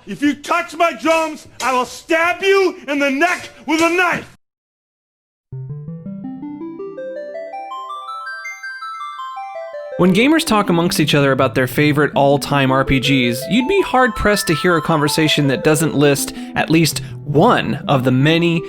If you touch my drums, I will stab you in the neck with a knife! When gamers talk amongst each other about their favorite all-time RPGs, you'd be hard-pressed to hear a conversation that doesn't list at least one of the many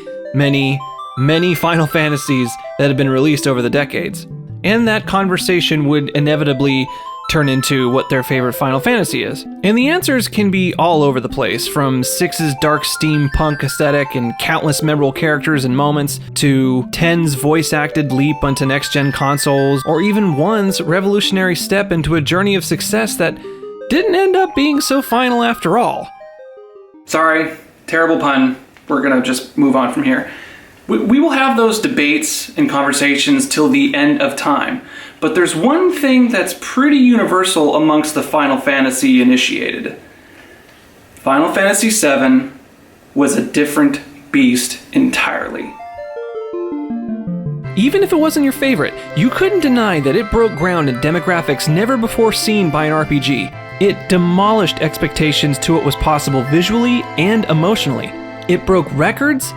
Final Fantasies that have been released over the decades. And that conversation would inevitably turn into what their favorite Final Fantasy is. And the answers can be all over the place, from 6's dark steampunk aesthetic and countless memorable characters and moments, to 10's voice-acted leap onto next-gen consoles, or even 1's revolutionary step into a journey of success that didn't end up being so final after all. Sorry, terrible pun. We're gonna just move on from here. We will have those debates and conversations till the end of time. But there's one thing that's pretty universal amongst the Final Fantasy initiated. Final Fantasy VII was a different beast entirely. Even if it wasn't your favorite, you couldn't deny that it broke ground in demographics never before seen by an RPG. It demolished expectations to what was possible visually and emotionally. It broke records,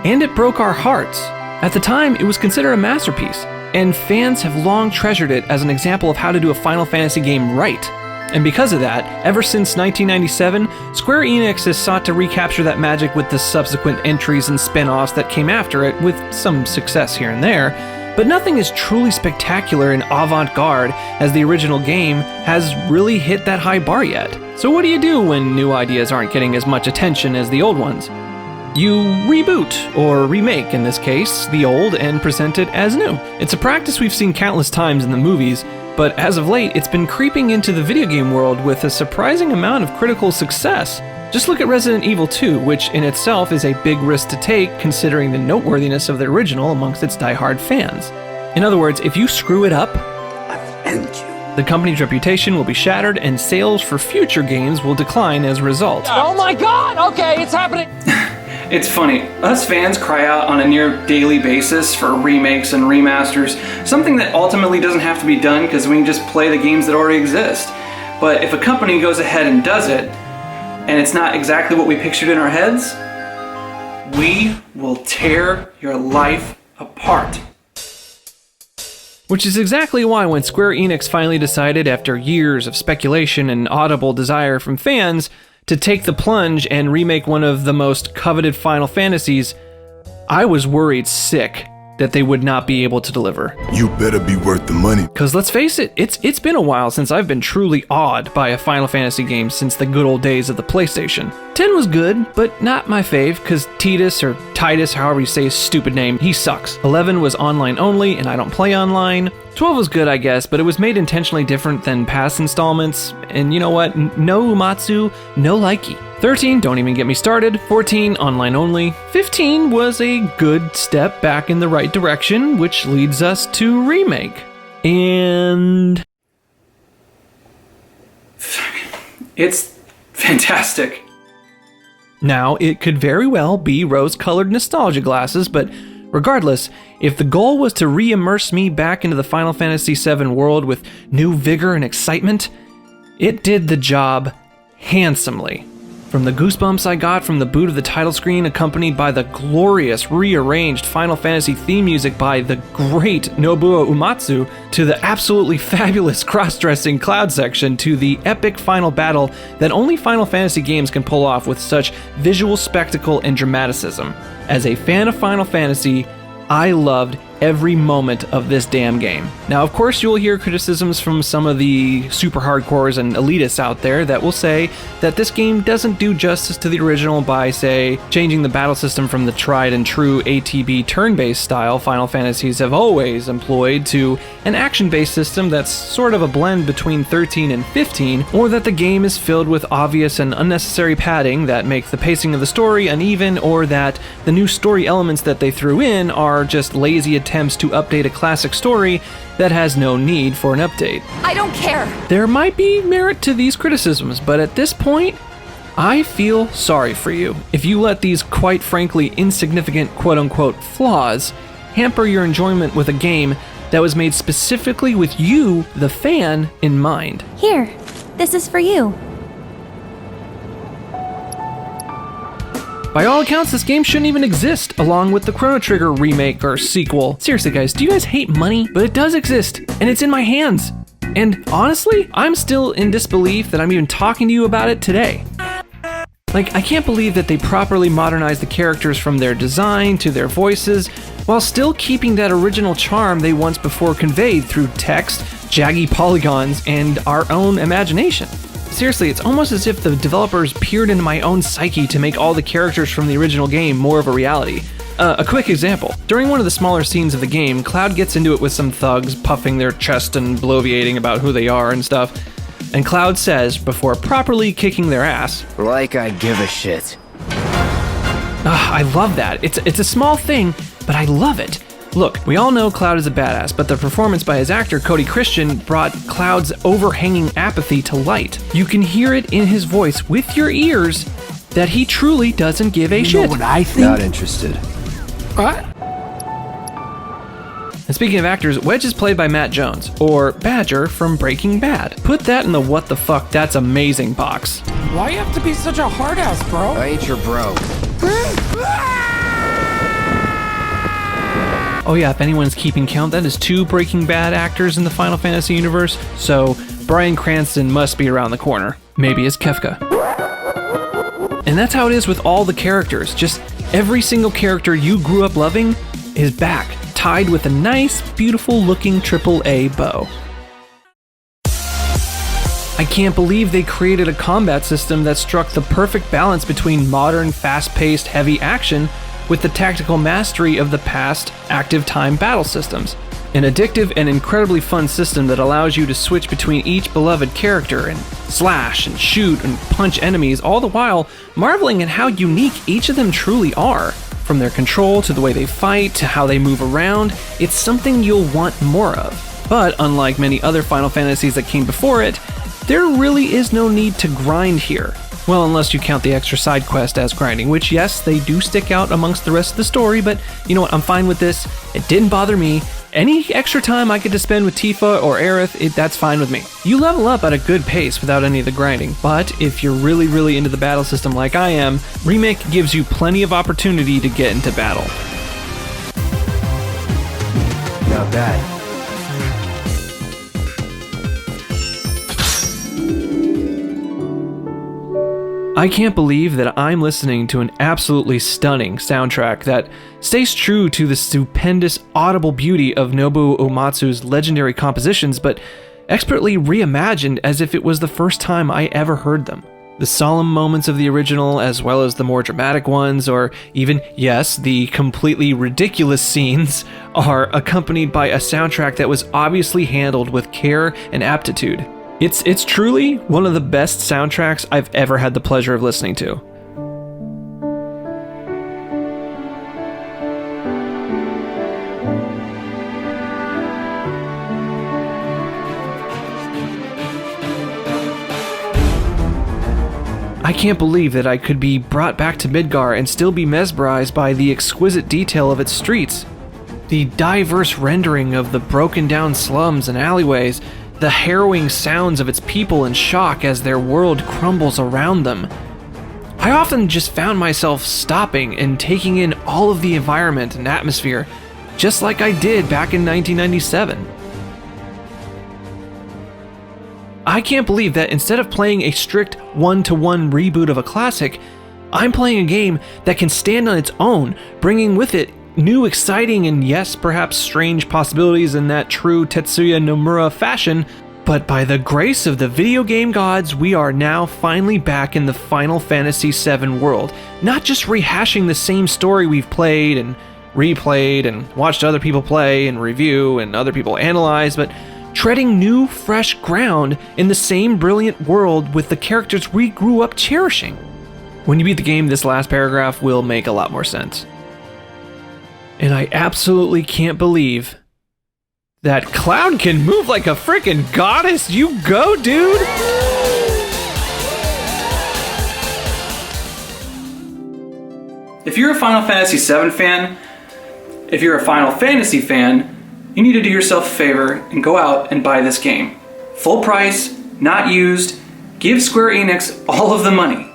and it broke our hearts. At the time, it was considered a masterpiece, and fans have long treasured it as an example of how to do a Final Fantasy game right. And because of that, ever since 1997, Square Enix has sought to recapture that magic with the subsequent entries and spin-offs that came after it, with some success here and there, but nothing as truly spectacular and avant-garde as the original game has really hit that high bar yet. So what do you do when new ideas aren't getting as much attention as the old ones? You reboot, or remake in this case, the old and present it as new. It's a practice we've seen countless times in the movies, but as of late, it's been creeping into the video game world with a surprising amount of critical success. Just look at Resident Evil 2, which in itself is a big risk to take considering the noteworthiness of the original amongst its die-hard fans. In other words, if you screw it up, I've ended you. The company's reputation will be shattered and sales for future games will decline as a result. Oh my god! Okay, it's happening! It's funny, us fans cry out on a near daily basis for remakes and remasters, something that ultimately doesn't have to be done because we can just play the games that already exist. But if a company goes ahead and does it, and it's not exactly what we pictured in our heads, we will tear your life apart. Which is exactly why when Square Enix finally decided, after years of speculation and audible desire from fans, to take the plunge and remake one of the most coveted Final Fantasies, I was worried sick that they would not be able to deliver. You better be worth the money. Cause let's face it, it's been a while since I've been truly awed by a Final Fantasy game since the good old days of the PlayStation. 10 was good, but not my fave, cause Titus, however you say his stupid name, he sucks. 11 was online only, and I don't play online. 12 was good, I guess, but it was made intentionally different than past installments, and you know what? No Umatsu, no likey. 13, don't even get me started. 14, online only. 15 was a good step back in the right direction, which leads us to Remake. And it's fantastic. Now, it could very well be rose-colored nostalgia glasses, but regardless, if the goal was to re-immerse me back into the Final Fantasy VII world with new vigor and excitement, it did the job handsomely. From the goosebumps I got from the boot of the title screen, accompanied by the glorious rearranged Final Fantasy theme music by the great Nobuo Uematsu, to the absolutely fabulous cross-dressing Cloud section, to the epic final battle that only Final Fantasy games can pull off with such visual spectacle and dramaticism. As a fan of Final Fantasy, I loved every moment of this damn game. Now, of course, you'll hear criticisms from some of the super hardcores and elitists out there that will say that this game doesn't do justice to the original by, say, changing the battle system from the tried and true ATB turn-based style Final Fantasies have always employed to an action-based system that's sort of a blend between 13 and 15, or that the game is filled with obvious and unnecessary padding that make the pacing of the story uneven, or that the new story elements that they threw in are just lazy attempts to update a classic story that has no need for an update. I don't care. There might be merit to these criticisms, but at this point, I feel sorry for you if you let these quite frankly insignificant quote-unquote flaws hamper your enjoyment with a game that was made specifically with you, the fan, in mind. Here, this is for you. By all accounts, this game shouldn't even exist, along with the Chrono Trigger remake or sequel. Seriously guys, do you guys hate money? But it does exist, and it's in my hands. And honestly, I'm still in disbelief that I'm even talking to you about it today. Like, I can't believe that they properly modernized the characters from their design to their voices, while still keeping that original charm they once before conveyed through text, jaggy polygons, and our own imagination. Seriously, it's almost as if the developers peered into my own psyche to make all the characters from the original game more of a reality. A quick example. During one of the smaller scenes of the game, Cloud gets into it with some thugs, puffing their chest and bloviating about who they are and stuff. And Cloud says, before properly kicking their ass, "Like I give a shit." I love that. It's a small thing, but I love it. Look, we all know Cloud is a badass, but the performance by his actor, Cody Christian, brought Cloud's overhanging apathy to light. You can hear it in his voice with your ears that he truly doesn't give a shit. You know what I think? Not interested. What? And speaking of actors, Wedge is played by Matt Jones, or Badger from Breaking Bad. Put that in the what the fuck, that's amazing box. Why you have to be such a hard ass, bro? I ain't your bro. Oh yeah, if anyone's keeping count, that is 2 Breaking Bad actors in the Final Fantasy universe, so Bryan Cranston must be around the corner. Maybe as Kefka. And that's how it is with all the characters. Just every single character you grew up loving is back, tied with a nice, beautiful looking AAA bow. I can't believe they created a combat system that struck the perfect balance between modern, fast-paced, heavy action with the tactical mastery of the past active time battle systems. An addictive and incredibly fun system that allows you to switch between each beloved character and slash and shoot and punch enemies, all the while marveling at how unique each of them truly are. From their control to the way they fight to how they move around, it's something you'll want more of. But unlike many other Final Fantasies that came before it, there really is no need to grind here. Well, unless you count the extra side quest as grinding, which yes, they do stick out amongst the rest of the story, but you know what, I'm fine with this. It didn't bother me. Any extra time I get to spend with Tifa or Aerith, that's fine with me. You level up at a good pace without any of the grinding, but if you're really into the battle system like I am, Remake gives you plenty of opportunity to get into battle. Not bad. I can't believe that I'm listening to an absolutely stunning soundtrack that stays true to the stupendous audible beauty of Nobuo Uematsu's legendary compositions, but expertly reimagined as if it was the first time I ever heard them. The solemn moments of the original, as well as the more dramatic ones, or even, yes, the completely ridiculous scenes, are accompanied by a soundtrack that was obviously handled with care and aptitude. It's truly one of the best soundtracks I've ever had the pleasure of listening to. I can't believe that I could be brought back to Midgar and still be mesmerized by the exquisite detail of its streets. The diverse rendering of the broken down slums and alleyways, the harrowing sounds of its people in shock as their world crumbles around them. I often just found myself stopping and taking in all of the environment and atmosphere, just like I did back in 1997. I can't believe that instead of playing a strict one-to-one reboot of a classic, I'm playing a game that can stand on its own, bringing with it new, exciting, and yes, perhaps strange possibilities in that true Tetsuya Nomura fashion, but by the grace of the video game gods, we are now finally back in the Final Fantasy VII world, not just rehashing the same story we've played and replayed and watched other people play and review and other people analyze, but treading new, fresh ground in the same brilliant world with the characters we grew up cherishing. When you beat the game, this last paragraph will make a lot more sense. And I absolutely can't believe that Cloud can move like a freaking goddess. You go, dude! If you're a Final Fantasy VII fan, if you're a Final Fantasy fan, you need to do yourself a favor and go out and buy this game. Full price, not used, give Square Enix all of the money.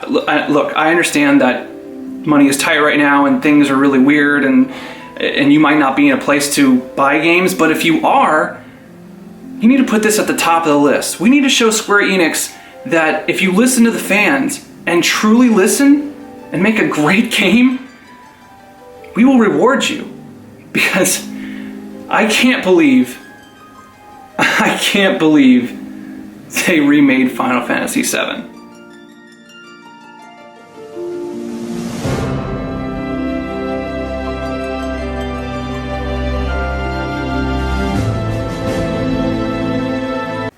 Look, I understand that money is tight right now and things are really weird and you might not be in a place to buy games, but if you are, you need to put this at the top of the list. We need to show Square Enix that if you listen to the fans and truly listen and make a great game, we will reward you. Because I can't believe they remade Final Fantasy VII.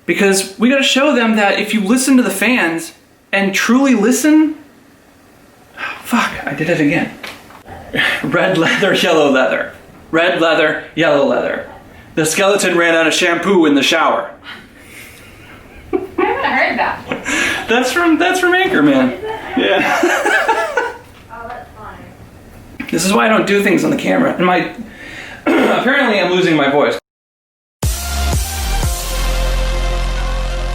Because we gotta show them that if you listen to the fans and truly listen... Fuck, I did it again. Red leather, yellow leather. Red leather, yellow leather. The skeleton ran out of shampoo in the shower. I haven't heard that. That's from Anchorman. Yeah. Oh, that's funny. This is why I don't do things on the camera. And my apparently I'm losing my voice.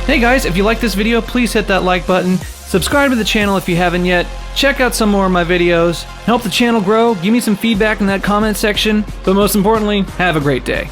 Hey guys, if you like this video, please hit that like button. Subscribe to the channel if you haven't yet. Check out some more of my videos. Help the channel grow. Give me some feedback in that comment section. But most importantly, have a great day.